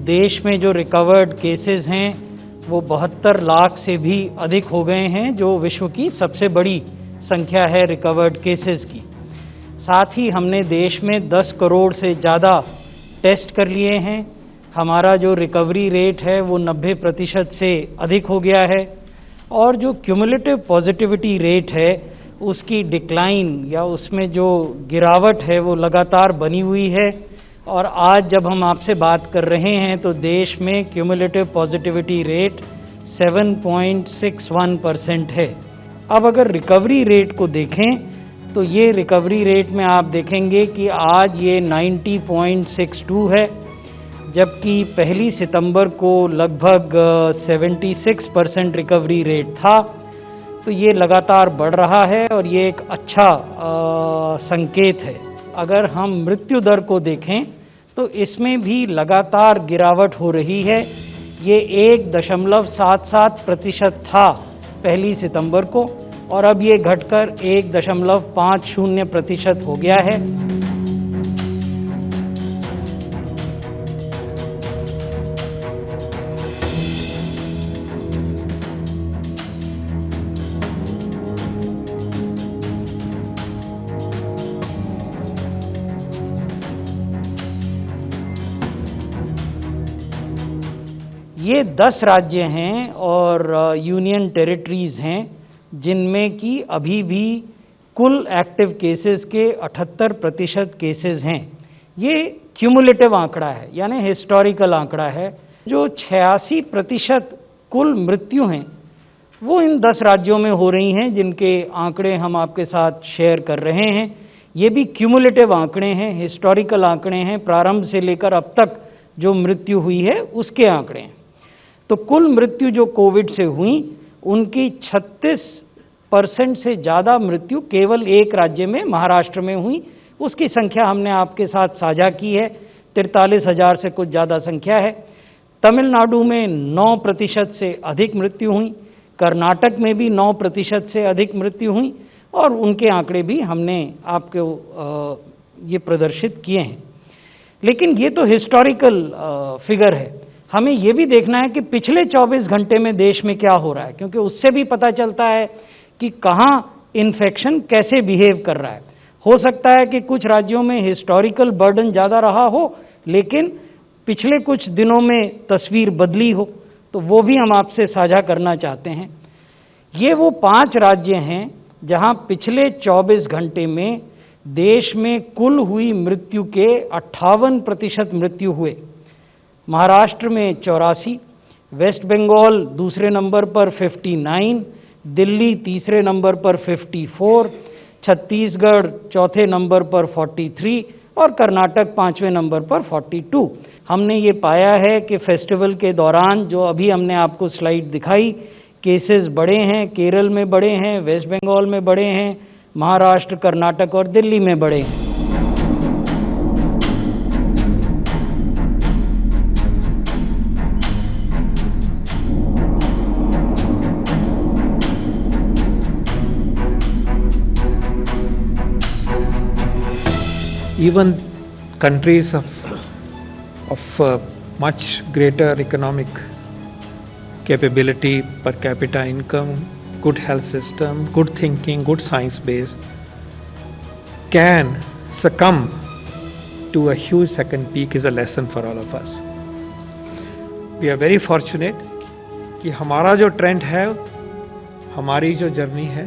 देश में जो रिकवर्ड केसेस हैं वो 72 लाख से भी अधिक हो गए हैं, जो विश्व की सबसे बड़ी संख्या है रिकवर्ड केसेस की। साथ ही हमने देश में 10 करोड़ से ज़्यादा टेस्ट कर लिए हैं। हमारा जो रिकवरी रेट है वो 90% से अधिक हो गया है और जो क्यूमुलेटिव पॉजिटिविटी रेट है उसकी डिक्लाइन या उसमें जो गिरावट है वो लगातार बनी हुई है। और आज जब हम आपसे बात कर रहे हैं तो देश में क्यूमुलेटिव पॉजिटिविटी रेट 7.61% है। अब अगर रिकवरी रेट को देखें तो ये रिकवरी रेट में आप देखेंगे कि आज ये 90.62 है, जबकि 1 सितंबर को लगभग 76% रिकवरी रेट था। तो ये लगातार बढ़ रहा है और ये एक अच्छा संकेत है। अगर हम मृत्यु दर को देखें तो इसमें भी लगातार गिरावट हो रही है। ये 1.77% था 1 सितंबर को और अब ये घटकर 1.50% हो गया है। ये 10 राज्य हैं और यूनियन टेरिटरीज हैं जिनमें कि अभी भी कुल एक्टिव केसेस के 78% केसेस हैं। ये क्यूमुलेटिव आंकड़ा है, यानी हिस्टोरिकल आंकड़ा है। जो 86% कुल मृत्यु हैं वो इन 10 राज्यों में हो रही हैं, जिनके आंकड़े हम आपके साथ शेयर कर रहे हैं। ये भी क्यूमुलेटिव आंकड़े हैं, हिस्टोरिकल आंकड़े हैं, प्रारंभ से लेकर अब तक जो मृत्यु हुई है उसके आंकड़े हैं। तो कुल मृत्यु जो कोविड से हुई उनकी 36% से ज़्यादा मृत्यु केवल एक राज्य में, महाराष्ट्र में हुई। उसकी संख्या हमने आपके साथ साझा की है, 43,000 से कुछ ज़्यादा संख्या है। तमिलनाडु में 9% से अधिक मृत्यु हुई, कर्नाटक में भी 9% से अधिक मृत्यु हुई और उनके आंकड़े भी हमने आपको ये प्रदर्शित किए हैं। लेकिन ये तो हिस्टोरिकल फिगर है। हमें ये भी देखना है कि पिछले 24 घंटे में देश में क्या हो रहा है, क्योंकि उससे भी पता चलता है कि कहाँ इन्फेक्शन कैसे बिहेव कर रहा है। हो सकता है कि कुछ राज्यों में हिस्टोरिकल बर्डन ज़्यादा रहा हो, लेकिन पिछले कुछ दिनों में तस्वीर बदली हो, तो वो भी हम आपसे साझा करना चाहते हैं। ये वो 5 राज्य हैं जहाँ पिछले 24 घंटे में देश में कुल हुई मृत्यु के 58% मृत्यु हुए। महाराष्ट्र में 84, वेस्ट बंगाल दूसरे नंबर पर 59, दिल्ली तीसरे नंबर पर 54, छत्तीसगढ़ चौथे नंबर पर 43 और कर्नाटक 5वें नंबर पर 42। हमने ये पाया है कि फेस्टिवल के दौरान जो अभी हमने आपको स्लाइड दिखाई, केसेस बढ़े हैं, केरल में बढ़े हैं, वेस्ट बंगाल में बढ़े हैं, महाराष्ट्र, कर्नाटक और दिल्ली में बढ़े हैं। Even countries of much greater economic capability, per capita income, good health system, good thinking, good science base, can succumb to a huge second peak is a lesson for all of us. We are very fortunate कि हमारा जो trend है, हमारी जो journey है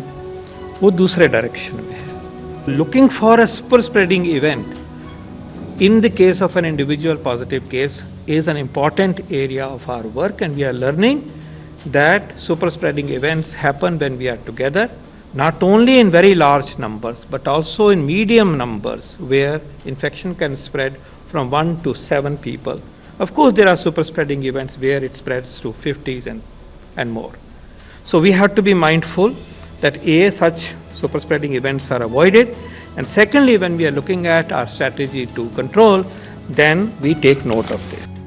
वो दूसरे direction में है। Looking for a super spreading event in the case of an individual positive case is an important area of our work, and we are learning that super spreading events happen when we are together, not only in very large numbers but also in medium numbers where infection can spread from 1 to 7 people. Of course, there are super spreading events where it spreads to 50s and more. So we have to be mindful that such super spreading events are avoided, and secondly, when we are looking at our strategy to control, then we take note of this.